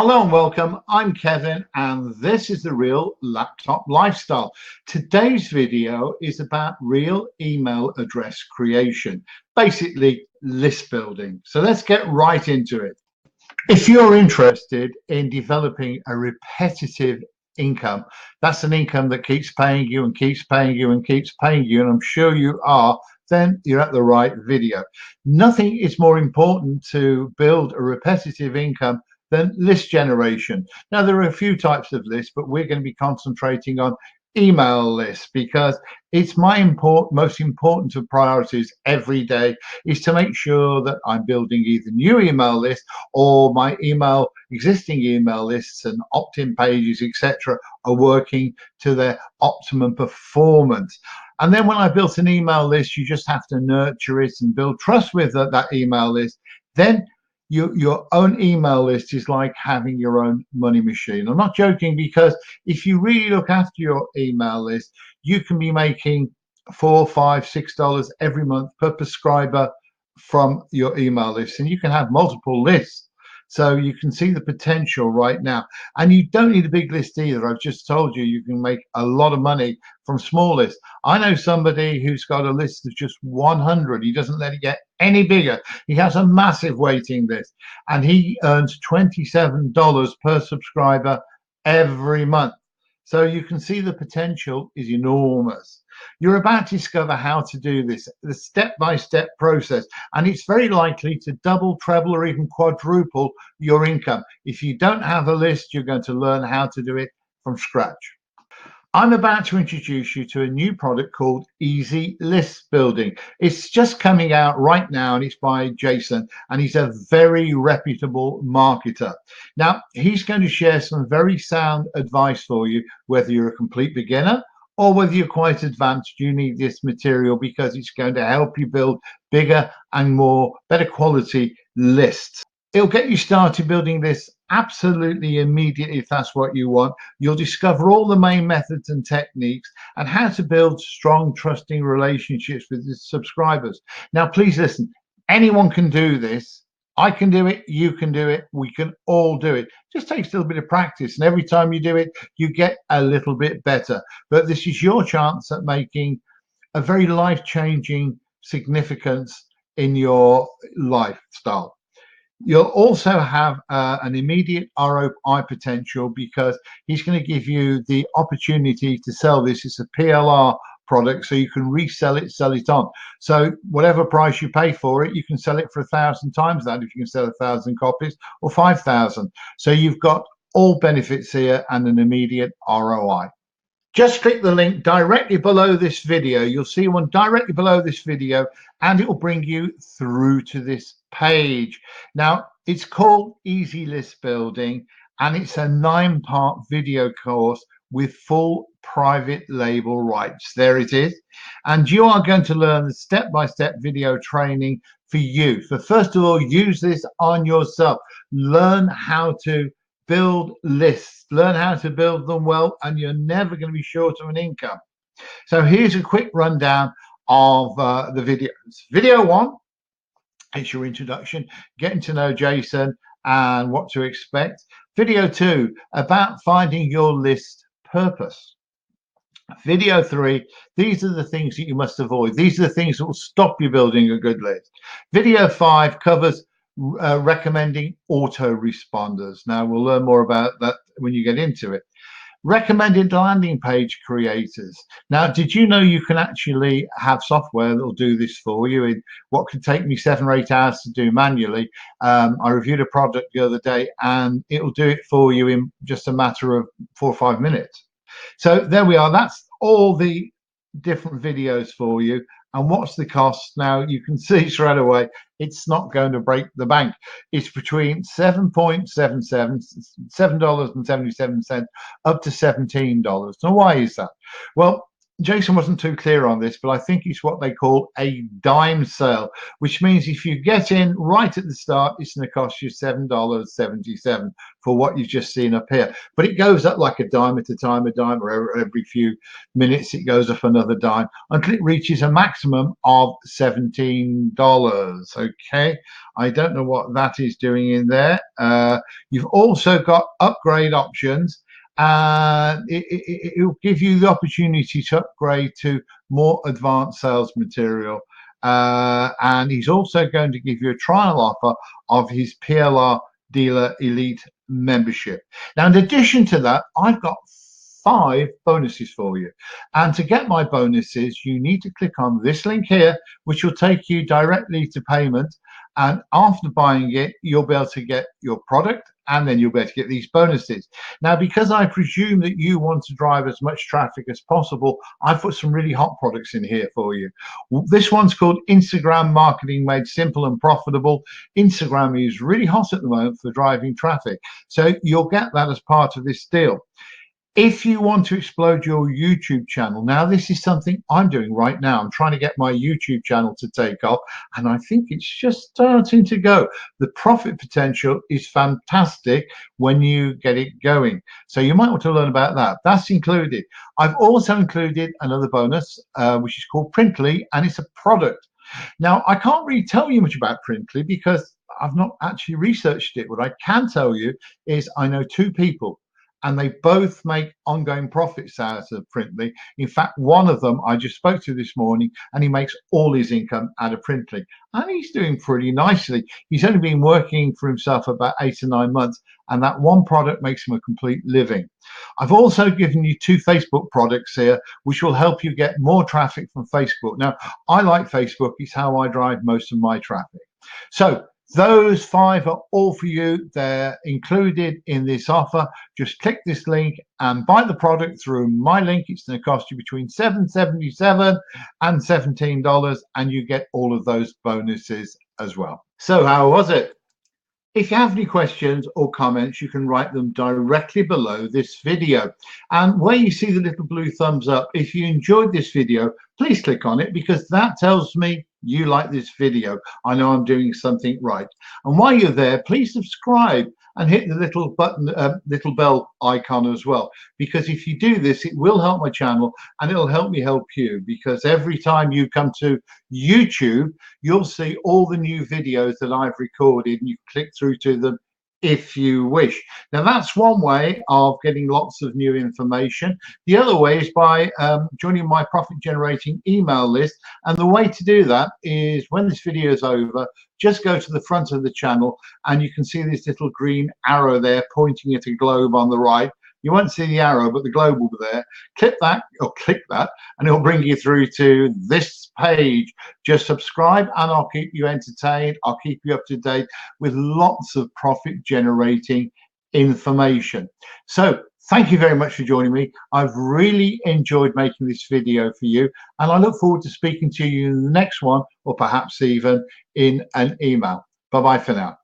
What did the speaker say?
Hello and welcome. I'm Kevin and this is the Real Laptop Lifestyle. Today's video is about real email address creation, basically list building. So let's get right into it. If you're interested in developing a repetitive income, that's an income that keeps paying you and keeps paying you and keeps paying you, and I'm sure you are, then you're at the right video. Nothing is more important to build a repetitive income than list generation. Now, there are a few types of lists, but we're going to be concentrating on email lists because it's my most important of priorities every day is to make sure that I'm building either new email lists or my existing email lists and opt-in pages, etc., are working to their optimum performance. And then when I built an email list, you just have to nurture it and build trust with that email list. Then your own email list is like having your own money machine. I'm not joking, because if you really look after your email list, you can be making $4, $5, $6 every month per subscriber from your email list, and you can have multiple lists. So you can see the potential right now. And you don't need a big list either. I've just told you you can make a lot of money from small lists. I know somebody who's got a list of just 100. He doesn't let it get any bigger. He has a massive waiting list and he earns $27 per subscriber every month. So you can see the potential is enormous. You're about to discover how to do this, the step-by-step process, and it's very likely to double, treble, or even quadruple your income. If you don't have a list, you're going to learn how to do it from scratch. I'm about to introduce you to a new product called Easy List Building. It's just coming out right now and it's by Jason, and he's a very reputable marketer. Now, he's going to share some very sound advice for you, whether you're a complete beginner or whether you're quite advanced. You need this material because it's going to help you build bigger and better quality lists. It'll get you started building this absolutely immediately if that's what you want. You'll discover all the main methods and techniques and how to build strong, trusting relationships with the subscribers. Now, please listen, anyone can do this. I can do it, you can do it, we can all do it. It just takes a little bit of practice, and every time you do it, you get a little bit better. But this is your chance at making a very life-changing significance in your lifestyle. You'll also have an immediate ROI potential because he's going to give you the opportunity to sell this. It's a PLR product, so you can resell it, sell it on. So whatever price you pay for it, you can sell it for 1,000 times that if you can sell 1,000 copies, or 5,000. So you've got all benefits here and an immediate ROI. Just click the link directly below this video. You'll see one directly below this video and it will bring you through to this page. Now, it's called Easy List Building and it's a 9-part video course with full private label rights. There it is. And you are going to learn the step-by-step video training for you. So first of all, use this on yourself. Learn how to build lists, learn how to build them well, and you're never going to be short of an income. So here's a quick rundown of the videos. Video 1, it's your introduction, getting to know Jason and what to expect. Video 2, about finding your list purpose. Video 3, these are the things that you must avoid. These are the things that will stop you building a good list. Video 5 covers recommending autoresponders. Now, we'll learn more about that when you get into it. Recommended landing page creators. Now, did you know you can actually have software that will do this for you in what could take me 7 or 8 hours to do manually? I reviewed a product the other day and it will do it for you in just a matter of 4 or 5 minutes. So there we are. That's all the different videos for you. And what's the cost? Now, you can see straight away it's not going to break the bank. It's between $7.77 up to $17. Now, why is that? Well, Jason wasn't too clear on this, but I think it's what they call a dime sale, which means if you get in right at the start, it's going to cost you $7.77 for what you've just seen up here. But it goes up like a dime at a time, or every few minutes it goes up another dime until it reaches a maximum of $17. Okay, I don't know what that is doing in there. You've also got upgrade options. It will give you the opportunity to upgrade to more advanced sales material. And he's also going to give you a trial offer of his PLR Dealer Elite membership. Now, in addition to that, I've got 5 bonuses for you. And to get my bonuses, you need to click on this link here, which will take you directly to payment. And after buying it, you'll be able to get your product, and then you'll be able to get these bonuses. Now, because I presume that you want to drive as much traffic as possible, I've put some really hot products in here for you. This one's called Instagram Marketing Made Simple and Profitable. Instagram is really hot at the moment for driving traffic, so you'll get that as part of this deal. If you want to explode your YouTube channel, now this is something I'm doing right now. I'm trying to get my YouTube channel to take off, and I think it's just starting to go. The profit potential is fantastic when you get it going. So you might want to learn about that. That's included. I've also included another bonus, which is called Printly, and it's a product. Now, I can't really tell you much about Printly because I've not actually researched it. What I can tell you is I know 2 people, and they both make ongoing profits out of Printly. In fact, one of them I just spoke to this morning, and he makes all his income out of Printly, and he's doing pretty nicely. He's only been working for himself about 8 or 9 months, and that one product makes him a complete living. I've also given you 2 Facebook products here, which will help you get more traffic from Facebook. Now, I like Facebook. It's how I drive most of my traffic. So those 5 are all for you. They're included in this offer. Just click this link and buy the product through my link. It's going to cost you between $7.77 and $17, and you get all of those bonuses as well. So how was it? If you have any questions or comments, you can write them directly below this video. And where you see the little blue thumbs up, if you enjoyed this video, please click on it, because that tells me you like this video. I know I'm doing something right. And while you're there, please subscribe and hit the little button, little bell icon as well, because if you do this, it will help my channel and it'll help me help you, because every time you come to YouTube, you'll see all the new videos that I've recorded, and you click through to them if you wish. Now, that's one way of getting lots of new information. The other way is by joining my profit generating email list, and the way to do that is when this video is over, just go to the front of the channel and you can see this little green arrow there pointing at a globe on the right. You won't see the arrow, but the globe will be there. Click that, and it'll bring you through to this page. Just subscribe and I'll keep you entertained. I'll keep you up to date with lots of profit generating information. So thank you very much for joining me. I've really enjoyed making this video for you, and I look forward to speaking to you in the next one, or perhaps even in an email. Bye-bye for now.